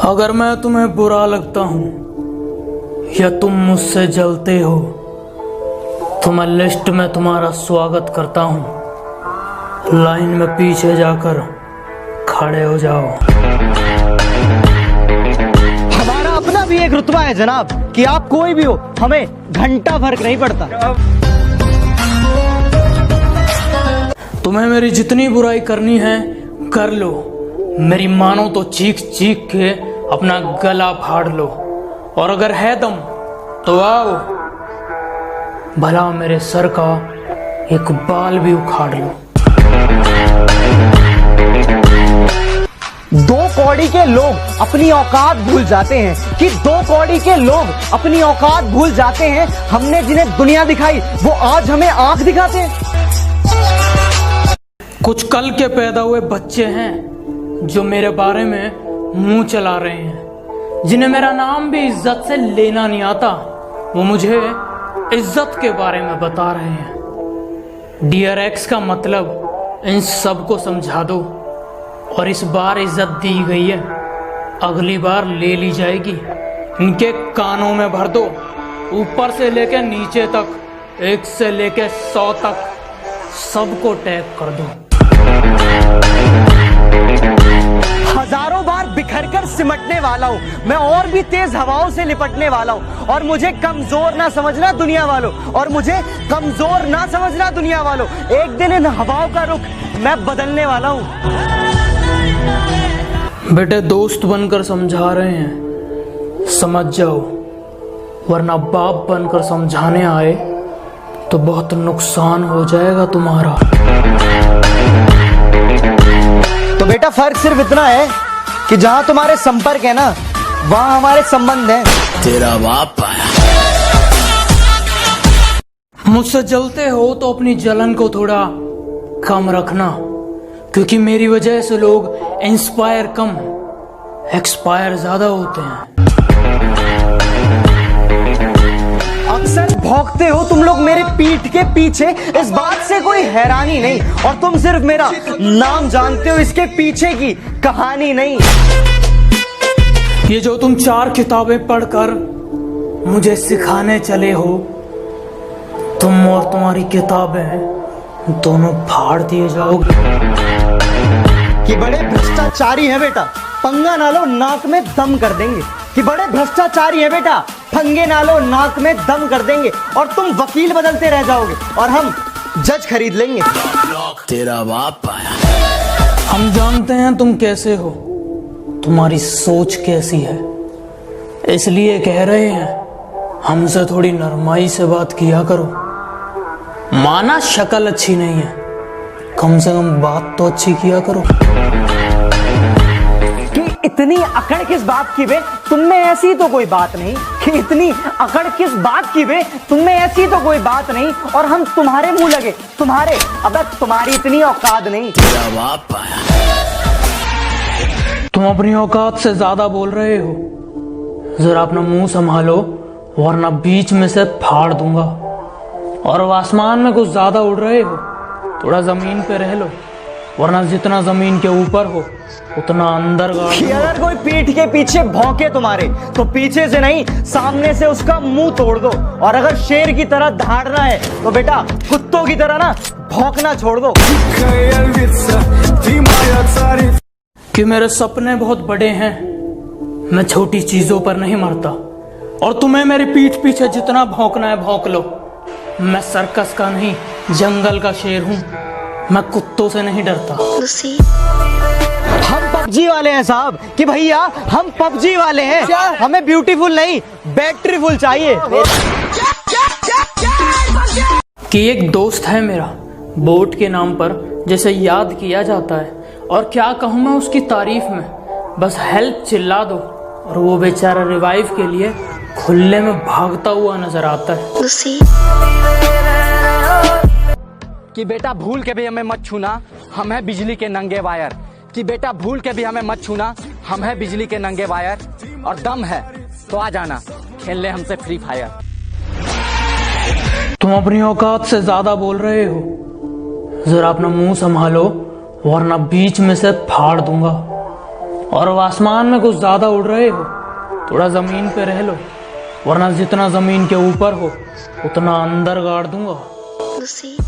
अगर मैं तुम्हें बुरा लगता हूं या तुम मुझसे जलते हो तो मैं लिस्ट में तुम्हारा स्वागत करता हूं। लाइन में पीछे जाकर खड़े हो जाओ। हमारा अपना भी एक रुतबा है जनाब कि आप कोई भी हो, हमें घंटा फर्क नहीं पड़ता। तुम्हें मेरी जितनी बुराई करनी है कर लो, मेरी मानो तो चीख चीख के अपना गला फाड़ लो, और अगर है दम तो आओ, भला मेरे सर का एक बाल भी उखाड़ लो। दो कौड़ी के लोग अपनी औकात भूल जाते हैं कि दो कौड़ी के लोग अपनी औकात भूल जाते हैं। हमने जिन्हें दुनिया दिखाई वो आज हमें आंख दिखाते हैं। कुछ कल के पैदा हुए बच्चे हैं जो मेरे बारे में मुंह चला रहे हैं, जिन्हें मेरा नाम भी इज्जत से लेना नहीं आता। वो मुझे इज्जत के बारे में बता रहे हैं। डियर एक्स का मतलब इन सबको समझा दो, और इस बार इज्जत दी गई है, अगली बार ले ली जाएगी। इनके कानों में भर दो, ऊपर से लेकर नीचे तक, 1 से लेकर 100 तक सबको टैग कर दो। हजारों बार बिखरकर सिमटने वाला हूँ मैं, और भी तेज हवाओं से लिपटने वाला हूँ। और मुझे कमजोर ना समझना दुनिया वालों, और मुझे कमजोर ना समझना दुनिया वालों। एक दिन इन हवाओं का रुख मैं बदलने वाला हूँ। बेटे दोस्त बनकर समझा रहे हैं, समझ जाओ, वरना बाप बनकर समझाने आए तो बहुत नुकसान हो जाएगा तुम्हारा। तो बेटा फर्क सिर्फ इतना है कि जहां तुम्हारे संपर्क है ना, वहां हमारे संबंध हैं। तेरा बाप आया। मुझसे जलते हो तो अपनी जलन को थोड़ा कम रखना, क्योंकि मेरी वजह से लोग इंस्पायर कम एक्सपायर ज्यादा होते हैं। अक्सर भौंकते हो तुम लोग मेरे पीठ के पीछे, इस बात से कोई हैरानी नहीं, और तुम सिर्फ मेरा नाम जानते हो, इसके पीछे की कहानी नहीं। ये जो तुम 4 किताबें पढ़कर मुझे सिखाने चले हो, तुम और तुम्हारी किताबें दोनों फाड़ दिए जाओगे। कि बड़े भ्रष्टाचारी है बेटा, पंगा ना लो नाक में दम कर देंगे। कि बड़े भ्रष्टाचारी है बेटा, पंगे ना लो नाक में दम कर देंगे। और तुम वकील बदलते रह जाओगे और हम जज खरीद लेंगे। तेरा बाप आया। हम जानते हैं तुम कैसे हो, तुम्हारी सोच कैसी है, इसलिए कह रहे हैं हमसे थोड़ी नरमाई से बात किया करो। माना शक्ल अच्छी नहीं है, कम से कम बात तो अच्छी किया करो। कि इतनी अकड़ किस बात की बे, तुम में ऐसी तो कोई बात नहीं। कि इतनी अकड़ किस बात की बे, तुम में ऐसी तो कोई बात नहीं। और हम तुम्हारे मुंह लगे, तुम्हारे, अब तुम्हारी इतनी औकात नहीं। तेरा बाप आया। तुम अपनी औकात से ज्यादा बोल रहे हो, जरा अपना मुंह संभालो, वरना बीच में से फाड़ दूंगा। और आसमान में कुछ ज्यादा उड़ रहे हो, थोड़ा जमीन पे रह लो, वरना जितना जमीन के ऊपर हो उतना अंदर गाड़। अगर कोई पीठ के पीछे भौंके तुम्हारे, तो पीछे से नहीं सामने से उसका मुंह तोड़ दो। और अगर शेर की तरह दहाड़ना है तो बेटा कुत्तों की तरह ना भौंकना छोड़ दो। कि मेरे सपने बहुत बड़े हैं, मैं छोटी चीजों पर नहीं मरता। और तुम्हें मेरी पीठ पीछे जितना भौंकना है भौंक लो। मैं सर्कस का नहीं, जंगल का शेर हूँ, मैं कुत्तों से नहीं डरता। हम पबजी वाले हैं साहब, कि भैया हम पबजी वाले हैं। हमें ब्यूटीफुल नहीं, बैटरीफुल चाहिए। कि एक दोस्त है मेरा, बोट के नाम पर जैसे याद किया जाता है, और क्या कहूँ मैं उसकी तारीफ में, बस हेल्प चिल्ला दो और वो बेचारा रिवाइव के लिए खुले में भागता हुआ नजर आता है। कि बेटा भूल के भी हमें मत छूना, हम है बिजली के नंगे वायर। कि बेटा भूल के भी हमें मत छूना, हम है बिजली के नंगे वायर। और दम है तो आ जाना, खेल ले हमसे फ्री फायर। तुम अपनी औकात से ज्यादा बोल रहे हो, जरा अपना मुंह संभालो, वरना बीच में से फाड़ दूंगा। और अब आसमान में कुछ ज्यादा उड़ रहे हो, थोड़ा जमीन पे रह लो, वरना जितना जमीन के ऊपर हो उतना अंदर गाड़ दूंगा। Lucy.